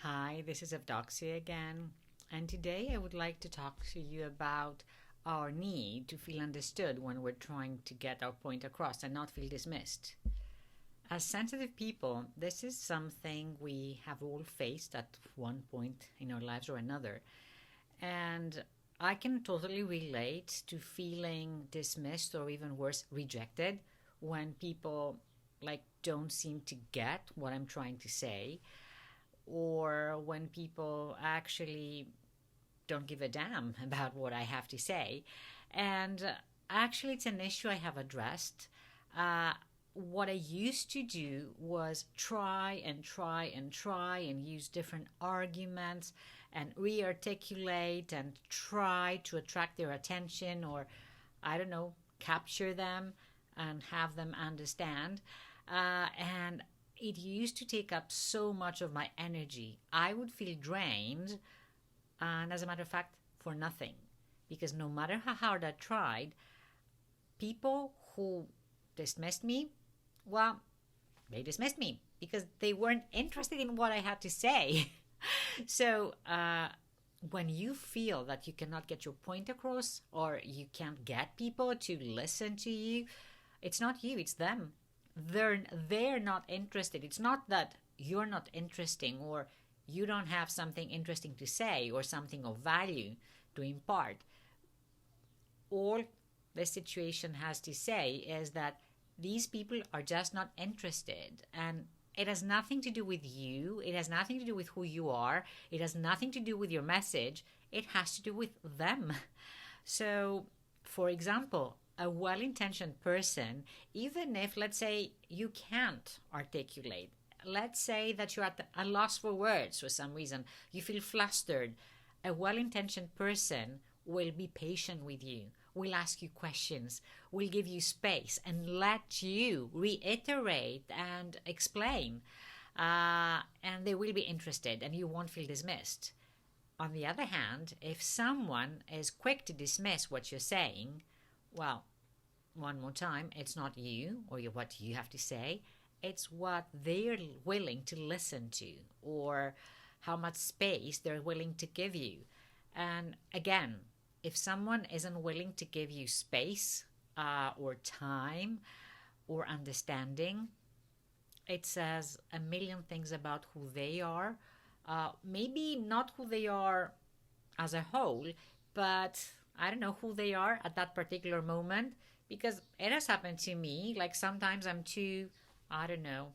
Hi, this is Evdoxia again, and today I would like to talk to you about our need to feel understood when we're trying to get our point across and not feel dismissed. As sensitive people, this is something we have all faced at one point in our lives or another, and I can totally relate to feeling dismissed or even worse, rejected when people don't seem to get what I'm trying to say or when people actually don't give a damn about what I have to say. And actually, it's an issue I have addressed. Uh, what I used to do was try and try and try and use different arguments and re articulate and try to attract their attention or, I don't know, capture them and have them understand. And it used to take up so much of my energy. I would feel drained, and as a matter of fact, for nothing. Because no matter how hard I tried, people who dismissed me, well, they dismissed me because they weren't interested in what I had to say. So, when you feel that you cannot get your point across or you can't get people to listen to you, it's not you, it's them. They're not interested. It's not that you're not interesting or you don't have something interesting to say or something of value to impart. All the situation has to say is that these people are just not interested, and it has nothing to do with you. It has nothing to do with who you are. It has nothing to do with your message. It has to do with them. So, for example, a well intentioned person, even if, let's say, you can't articulate, let's say that you're at a loss for words for some reason, you feel flustered, a well intentioned person will be patient with you, will ask you questions, will give you space, and let you reiterate and explain. And they will be interested, and you won't feel dismissed. On the other hand, if someone is quick to dismiss what you're saying, well, one more time, it's not you or what you have to say, it's what they're willing to listen to or how much space they're willing to give you. And again, if someone isn't willing to give you space or time or understanding, it says a million things about who they are. Maybe not who they are as a whole, but I don't know who they are at that particular moment because it has happened to me. Like sometimes I'm too, I don't know,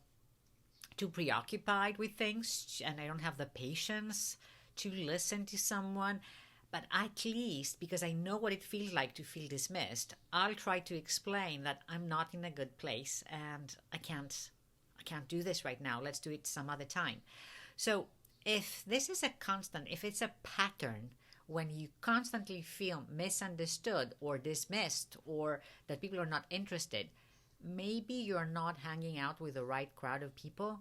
too preoccupied with things and I don't have the patience to listen to someone. But at least because I know what it feels like to feel dismissed, I'll try to explain that I'm not in a good place and I can't do this right now. Let's do it some other time. So if this is a constant, if it's a pattern, when you constantly feel misunderstood or dismissed or that people are not interested, maybe you're not hanging out with the right crowd of people.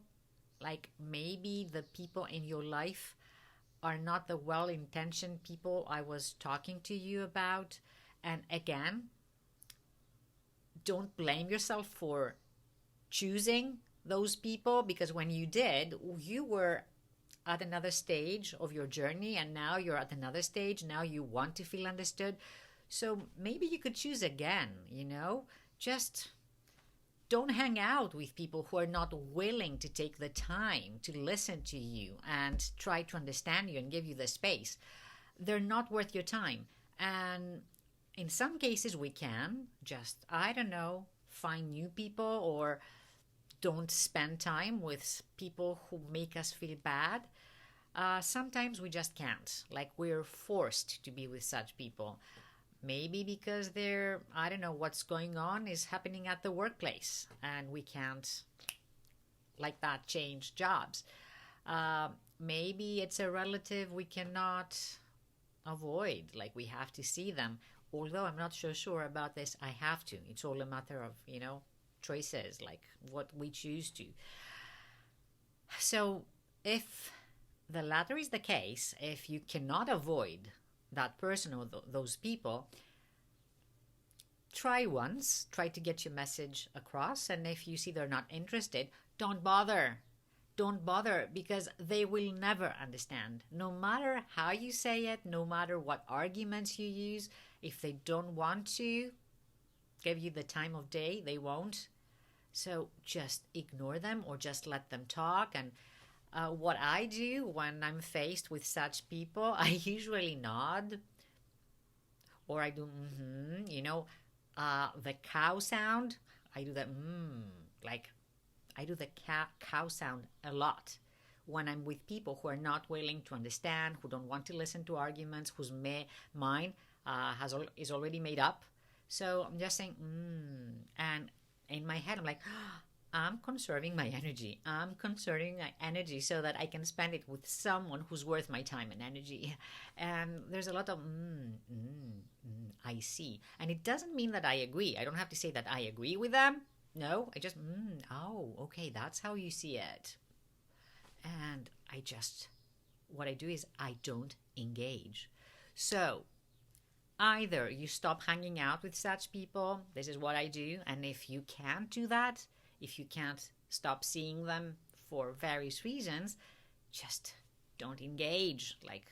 Like maybe the people in your life are not the well intentioned people I was talking to you about. And again, don't blame yourself for choosing those people because when you did, you were at another stage of your journey and now you're at another stage. Now you want to feel understood. So maybe you could choose again, Just don't hang out with people who are not willing to take the time to listen to you and try to understand you and give you the space. They're not worth your time. And in some cases, we can just, I don't know, find new people or don't spend time with people who make us feel bad. Sometimes we just can't. Like we're forced to be with such people. Maybe because they're, I don't know, what's going on is happening at the workplace and we can't, like that, change jobs. Maybe it's a relative we cannot avoid, like we have to see them. Although I'm not so sure about this, I have to. It's all a matter of, choices, like what we choose to. So if the latter is the case, if you cannot avoid that person or those people, try once, try to get your message across. And if you see they're not interested, don't bother. don't bother, because they will never understand. No matter how you say it, no matter what arguments you use, if they don't want to give you the time of day, they won't. So just ignore them or just let them talk. And what I do when I'm faced with such people, I usually nod, or I do, the cow sound. I do that, like I do the cow sound a lot when I'm with people who are not willing to understand, who don't want to listen to arguments, whose mind is already made up. So I'm just saying, and in my head, I'm like, I'm conserving my energy. I'm conserving my energy so that I can spend it with someone who's worth my time and energy. And there's a lot of, I see. And it doesn't mean that I agree. I don't have to say that I agree with them. No, I just, oh, okay, that's how you see it. And what I do is I don't engage. So either you stop hanging out with such people, this is what I do, and if you can't do that, if you can't stop seeing them for various reasons, just don't engage. Like,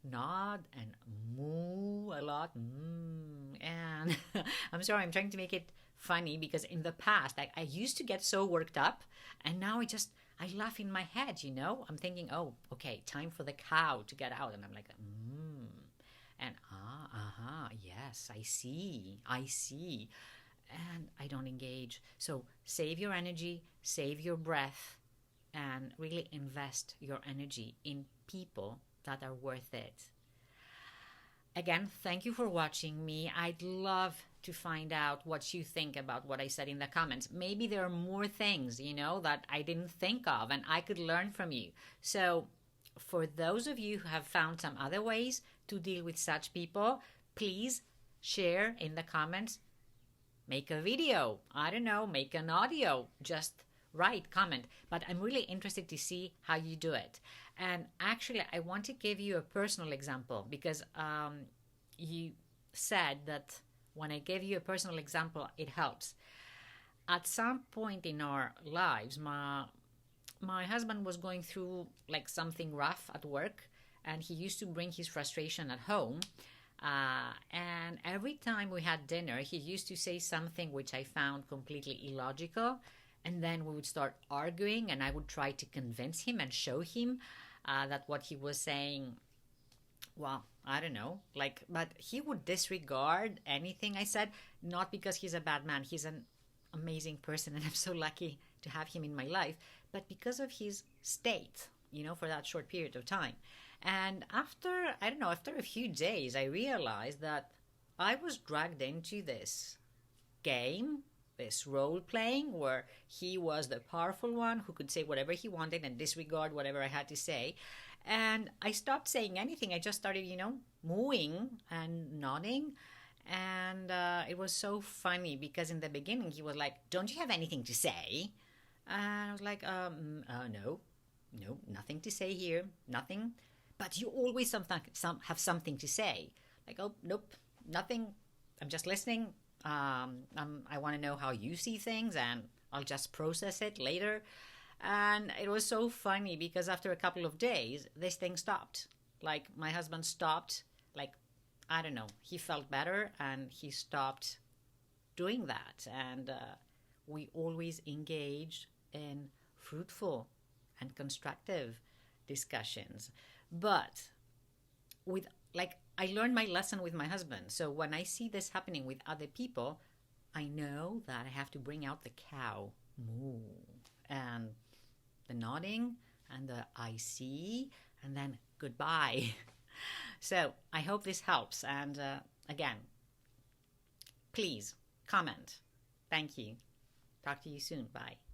nod and moo a lot. And I'm sorry, I'm trying to make it funny, because in the past I used to get so worked up, and now I laugh in my head, I'm thinking, oh, okay, time for the cow to get out, and I'm like, and yes, I see, and I don't engage. So save your energy, save your breath, and really invest your energy in people that are worth it. Again, thank you for watching me. I'd love to find out what you think about what I said in the comments. Maybe there are more things, that I didn't think of and I could learn from you. So for those of you who have found some other ways to deal with such people, please share in the comments. Make a video. I don't know, make an audio. Just write, comment. But I'm really interested to see how you do it. And actually, I want to give you a personal example, because you said that when I gave you a personal example, it helps. At some point in our lives, my husband was going through like something rough at work, and he used to bring his frustration at home. And every time we had dinner, he used to say something which I found completely illogical. And then we would start arguing, and I would try to convince him and show him that what he was saying, well, I don't know, but he would disregard anything I said, not because he's a bad man. He's an amazing person, and I'm so lucky to have him in my life, but because of his state, for that short period of time. And after a few days, I realized that I was dragged into this game, this role playing, where he was the powerful one who could say whatever he wanted and disregard whatever I had to say. And I stopped saying anything. I just started, mooing and nodding. And it was so funny, because in the beginning he was like, don't you have anything to say? And I was like, no, nothing to say here, nothing. But you always have something to say. Like, oh, nope, nothing. I'm just listening. I want to know how you see things, and I'll just process it later. And it was so funny, because after a couple of days, this thing stopped. Like, my husband stopped, I don't know, he felt better, and he stopped doing that. And we always engaged in fruitful and constructive discussions. But I learned my lesson with my husband. So when I see this happening with other people, I know that I have to bring out the cow moo, and the nodding, and the I see, and then goodbye. So I hope this helps. And again, please comment. Thank you. Talk to you soon. Bye.